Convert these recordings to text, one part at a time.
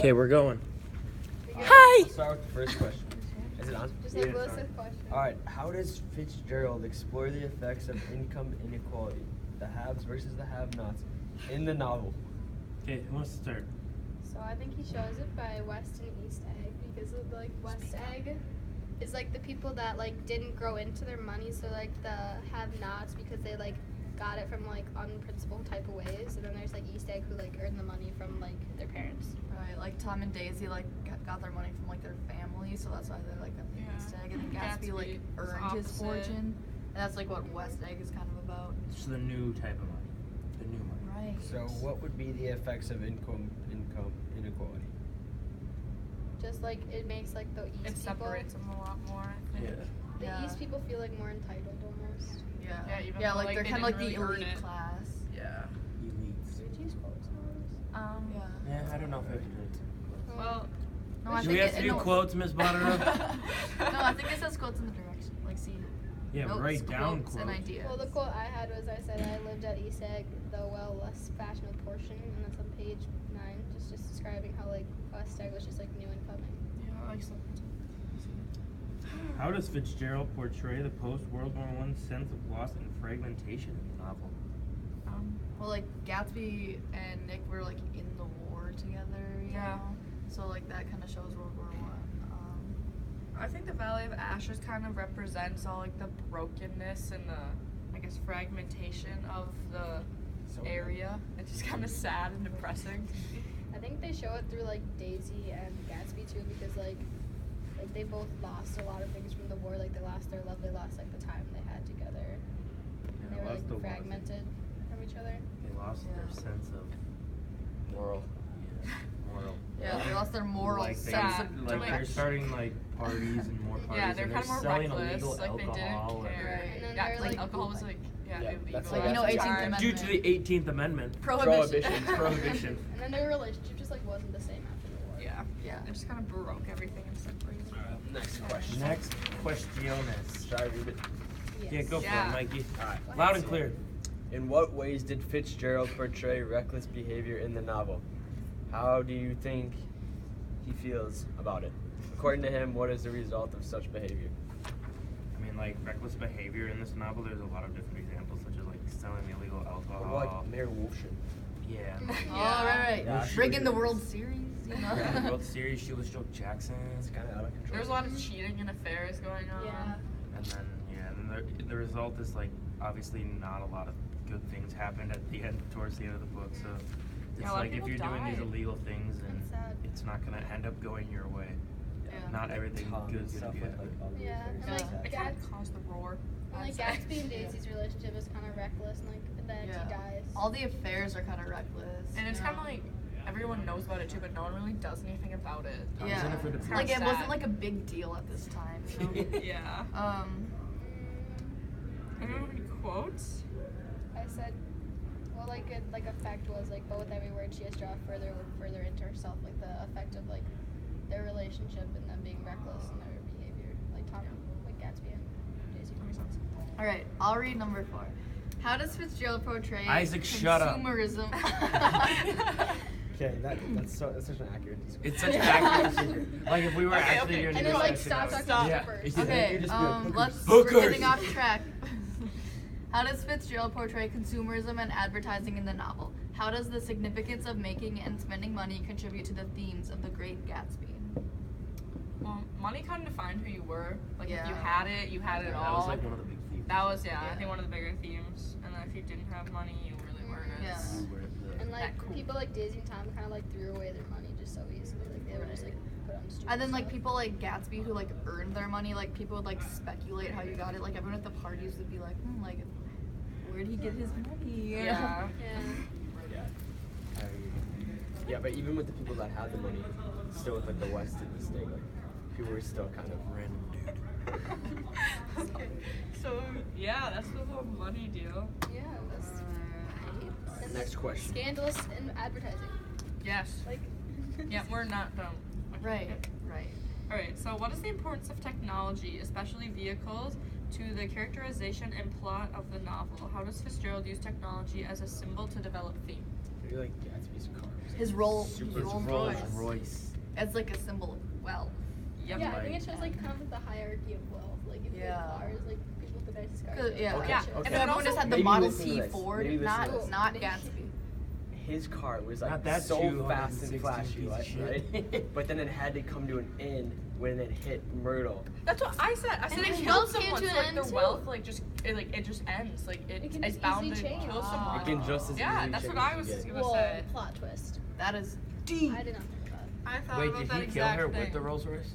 Okay, we're going. Hi! Let's start with the first question. Is it on? Just like list of questions. Alright, how does Fitzgerald explore the effects of income inequality, the haves versus the have-nots, in the novel? Okay, who wants to start? So I think he shows it by West and East Egg, because of, like, West Egg is like the people that like didn't grow into their money, so like the have-nots because they like got it from like unprincipled type of ways, and then there's like East Egg who like earned the money from like their parents. Right, like Tom and Daisy like got their money from like their family, so that's why they like got the East Egg, and then Gatsby like earned his fortune, and that's like what West Egg is kind of about. It's the new type of money. The new money. Right. So what would be the effects of income inequality? Just like it makes like the East It people, separates them a lot more, I think. the East people feel like more entitled almost. Yeah. Yeah, even Yeah, though, like like, they're they kind of like didn't the really earn elite it. class. Yeah. Elites. Did you use quotes and all this? Yeah. Yeah, I don't know if I have to do it. Well, No, I Do think we have to do no, quotes, Miss Botterill? No, I think it says quotes in the direction. Like, see. Yeah, notes, write down quotes quotes. and ideas. Well, the quote I had was, I said I lived at East Egg, the less fashionable portion, and that's on page 9, just describing how like West Egg was just like new and coming. yeah, I like something. How does Fitzgerald portray the post-World War I sense of loss and fragmentation in the novel? Well, like Gatsby and Nick were like in the war together. You Yeah. know? So like that kind of shows World War I. I think the Valley of Ashes kind of represents all like the brokenness and the, I guess, fragmentation of the area. It's just kind of sad and depressing. I think they show it through like Daisy and Gatsby too, because like they both lost a lot of things from the war. Like they lost their love, they lost like the time they had together. And they were lost the like war. fragmented from each other. They lost their sense of Moral. moral. Yeah, they lost their moral Like, sense sad. of they're direction. starting like parties and more parties. Yeah, they're and kind of more selling reckless. illegal Like they alcohol. didn't care. And then Yeah, they're, like like, alcohol was like Yeah, illegal. that's like, at you know, the 18th time. Amendment. Due to the 18th Amendment. Prohibition. Prohibition. And then their relationship just like wasn't the same after the war. Yeah, Yeah. it just kind of broke everything and separated. Next question. Next questiones. Should I read it? Yes. Yeah, go for Yeah. it, Mikey. Alright. Loud and clear. In what ways did Fitzgerald portray reckless behavior in the novel? How do you think he feels about it? According to him, what is the result of such behavior? I mean, like, reckless behavior in this novel, there's a lot of different examples, such as, like, selling illegal alcohol. Like Mayor Wolfson. Yeah. Oh, right. Yeah. Bringing the World Series. You know? Yeah, the World Series, Shoeless Joe Jackson. It's kind of out of control. There was a lot of cheating and affairs going on. Yeah. And then the result is, like, obviously not a lot of good things happened at the end, towards the end of the book, so it's Yeah, a lot of like if you're people doing these died. illegal things, and That's sad. it's not gonna end up going your way. Yeah. Not everything good is gonna be happening. Yeah, and like It kind of caused the roar. And like Gatsby and Daisy's relationship is kind of reckless, and like then Yeah. he dies. All the affairs are kind of reckless. And it's you kind of know? like everyone knows about it too, but no one really does anything about it. I was Yeah. in it for the Kinda Like it sad. wasn't like a big deal at this time. You know? Yeah. Anyone have any quotes? I said, well, like effect was like, but with every word she has drawn further into herself, like the effect of like their relationship and them being reckless in their behavior, like like Gatsby and Daisy. All right, I'll read number 4. How does Fitzgerald portray Isaac, shut up. consumerism? Okay, that's such an accurate description. It's such an accurate secret. Like if we were actually okay. doing And this then like session, stop I would- talking Yeah. first. Okay, You'd just be like, let's. Hookers. We're getting off track. How does Fitzgerald portray consumerism and advertising in the novel? How does the significance of making and spending money contribute to the themes of The Great Gatsby? Well, money kind of defined who you were. Like if you Yeah. had it, you had it That all. was like one of the big themes. That was, I Yeah. think one of the bigger themes. And then if you didn't have money, you really weren't Yeah. as. And like That cool. people like Daisy and Tom kind of like threw away their money just so easily. Like they would just like put on stupid And then like stuff. people like Gatsby who like earned their money, like people would like speculate how you got it. Like everyone at the parties would be like, like, where'd he get his money? Yeah. Yeah. Yeah, but even with the people that had the money, still with like the West and East Egg, like people were still kind of random. Okay. So, yeah, that's the whole money deal. Yeah. That's and Next question. Scandalous in advertising. Yes. Like. Yeah, we're not done. Right. Alright, so what is the importance of technology, especially vehicles, to the characterization and plot of the novel? How does Fitzgerald use technology as a symbol to develop theme? Maybe like Gatsby's cars. His Rolls Super Rolls Royce. Royce. As like a symbol of wealth. Yep. Yeah, I think it Like- shows like kind of like the hierarchy of wealth. Like if Yeah. the cars, like people with the nicest cars. Good, are, yeah. like, Yeah, richer. and If then everyone also- just had the Maybe Model listen to T this. Ford, Maybe listen to not this. Gatsby. His car was like Not that so 216 fast and flashy, piece of like, shit. right? But then it had to come to an end when it hit Myrtle. That's what I said. I said And it his kills wealth came someone. to So an like end, their too. wealth, like it just ends. Like It can it's be bound to easily changed. kill someone. It can just as Yeah, easily that's change what I was again. gonna Whoa, say. plot twist. That is Deep. I did not think that. I thought Wait, about did that he kill exact her thing. with the Rolls Royce?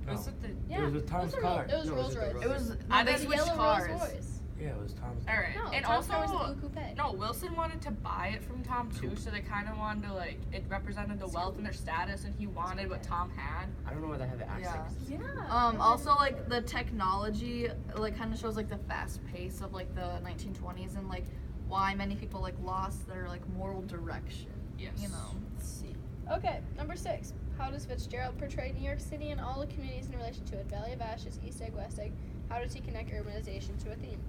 Was it the? Yeah, was with Tom's a car. It was No, Rolls was it the Royce. it was I they didn't- switched Yellow cars. Rolls Royce. Yeah, it was Tom's. All right, No, and Tom's car was also a blue coupe. no, Wilson wanted to buy it from Tom too, so they kind of wanted to like it represented the wealth and their status, and he wanted what Tom had. I don't know why they have the accent. Yeah. Also like the technology like kind of shows like the fast pace of like the 1920s and like why many people like lost their like moral direction. Yes. You know. Let's see. Okay, number 6. How does Fitzgerald portray New York City and all the communities in relation to it? Valley of Ashes, East Egg, West Egg. How does he connect urbanization to a theme?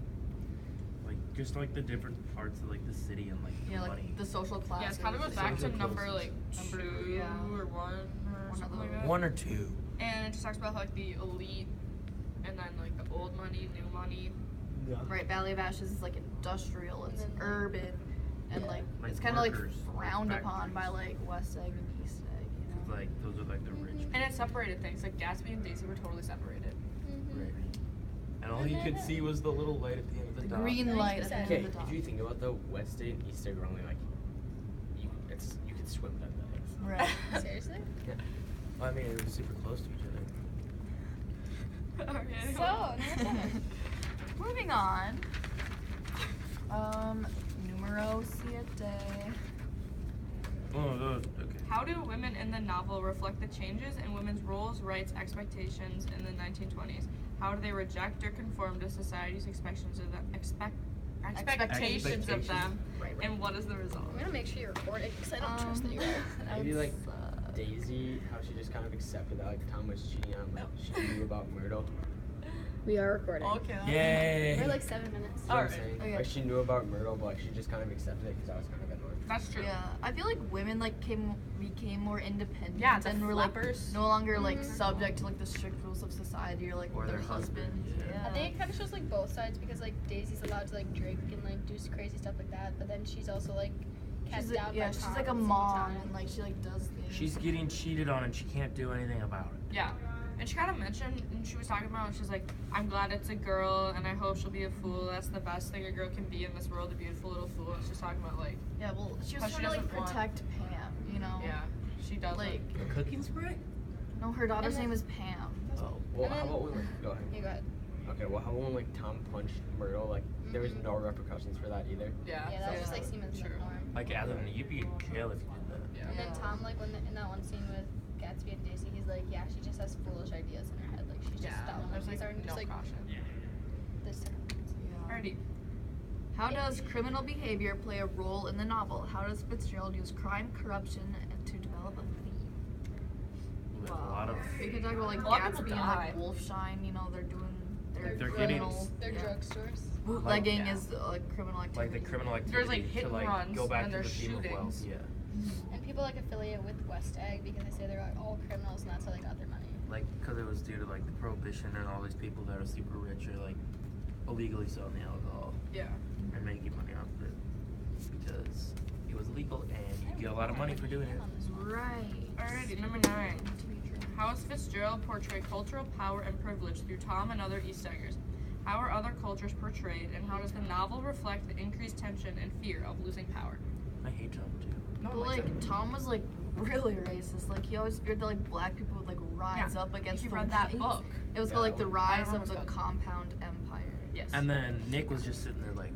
Like just like the different parts of like the city and like the Yeah, money. like the social class. Yeah, it kind of goes back to Social number classes. like Number two two, yeah. or one or One of something like those. that. 1 or 2. And it just talks about like the elite, and then like the old money, new money. Yeah. Right, Valley of Ashes is like industrial, it's And then, urban, and yeah. like, Like it's kind of like workers, frowned like upon by factories. like West Egg and East Egg, you know. Like those are like the rich. Mhm. And it separated things. Like Gatsby and Daisy were totally separated. Mm-hmm. Right. And all you could see was the little light at the end of the, The dock. green light at the end Okay, of the dock. if you think about the West Egg and East Egg are only like, you could swim them. Right. Seriously? I mean, it was super close to each other. Okay. So, number 7. Moving on. Numero 7. Oh, those. Okay. How do women in the novel reflect the changes in women's roles, rights, expectations in the 1920s? How do they reject or conform to society's expectations of them? Expectations of them, Right, right. and what is the result? I'm gonna make sure you're recording because I don't trust that you are. Maybe like Daisy, how she just kind of accepted that like Tom was cheating on, like she knew about Myrtle. We are recording. Okay. Yay! We're like 7 minutes. You know what I'm Alright. saying? Okay. Like she knew about Myrtle, but like, she just kind of accepted it because that was kind of annoying. That's true. Yeah, I feel like women like became more independent Yeah, the and were like flappers. no longer like Mhm. subject to like the strict rules of society or like Or their their husband. husband, yeah. I think it kind of shows like both sides because like Daisy's allowed to like drink and like do crazy stuff like that, but then she's also like kept She's down like, yeah, by she's Tom like a at the same mom time. and like she like does things. She's getting cheated on and she can't do anything about it. Yeah. And she kind of mentioned, and she was talking about, she's like, I'm glad it's a girl, and I hope she'll be a fool. That's the best thing a girl can be in this world, a beautiful little fool. And she's talking about, like, Yeah, well, she was How she trying to like doesn't want- protect Pam, you know. yeah, she does, Like, A cooking spray? no, her daughter's And name then- is Pam. Oh. Well, And how then- about when like, go ahead. Okay, go ahead. Okay, well, how about when like Tom punched Myrtle? Like there was Mhm. no repercussions for that either. yeah. Yeah, that was just like so- seemed as the true. norm. Like, Adam, you'd be in jail if you did that. Yeah. And then Tom, like when in that one scene with Gatsby and Daisy, he's like, yeah, she just has foolish ideas in her head. Like she's just Yeah, dumb. there's These like are no just like caution. this. Yeah. Alrighty. How does criminal behavior play a role in the novel? How does Fitzgerald use crime, corruption, and to develop a theme? With a lot of. We could talk about like A lot of people Gatsby and like die. Wolfshine. You know, they're doing their They're criminal. getting- They're yeah. drugstores. Bootlegging Like, yeah. is like criminal Like activity. the criminal activity There's, like, hit to and like runs, go back and to the there's theme of wealth. shootings. Yeah. And people like affiliate with West Egg because they say they're all criminals and that's how they got their money. Like, because it was due to like the prohibition and all these people that are super rich are like illegally selling the alcohol Yeah. and making money off of it because it was illegal and you get a lot of money for doing it. Right. Alrighty, number 9. How does Fitzgerald portray cultural power and privilege through Tom and other East Eggers? How are other cultures portrayed, and how does the novel reflect the increased tension and fear of losing power? I hate Tom too. No But one likes like it. Tom was like really racist. Like he always feared that like black people would like rise Yeah, up against you the read that whites. book. It was Yeah, called like the I rise remember of the that. compound empire. Yes. And then Nick was just sitting there like,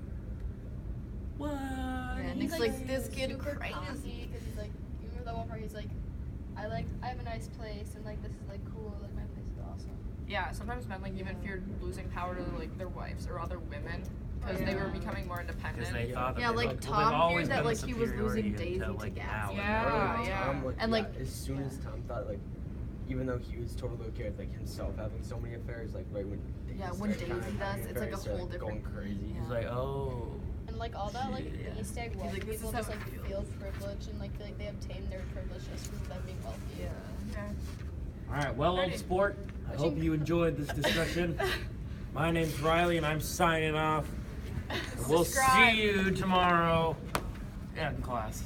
what? Yeah, He's Nick's like, this kid super crazy. cocky because he's like, you remember that one part? He's like, I have a nice place and like this is like cool. Like my place is awesome. Yeah, sometimes men like even feared losing power to like their wives or other women because they were Yeah. becoming more independent. Because they thought that Yeah, they, like, well, they've Tom always feared that, been the like, he was losing superiority Daisy until, to like, Gatsby. now. Yeah, Like, yeah. Tom, like, And, like- as soon as Tom thought like, even though he was totally okay with like himself having so many affairs, like right when Daisy Yeah, when started kinda Daisy having does, it's like a affairs, whole going different- crazy. yeah. He's like, oh. And and like all that, like Yeah. the East Egg He's wealthy like, this people is how just it like feels. feel privileged and like feel like they obtain their privilege just from them being wealthy. Yeah. Okay. All right, well, old Ready. sport, I hope you enjoyed this discussion. My name's Riley, and I'm signing off. We'll Subscribe. see you tomorrow. Yeah, in class.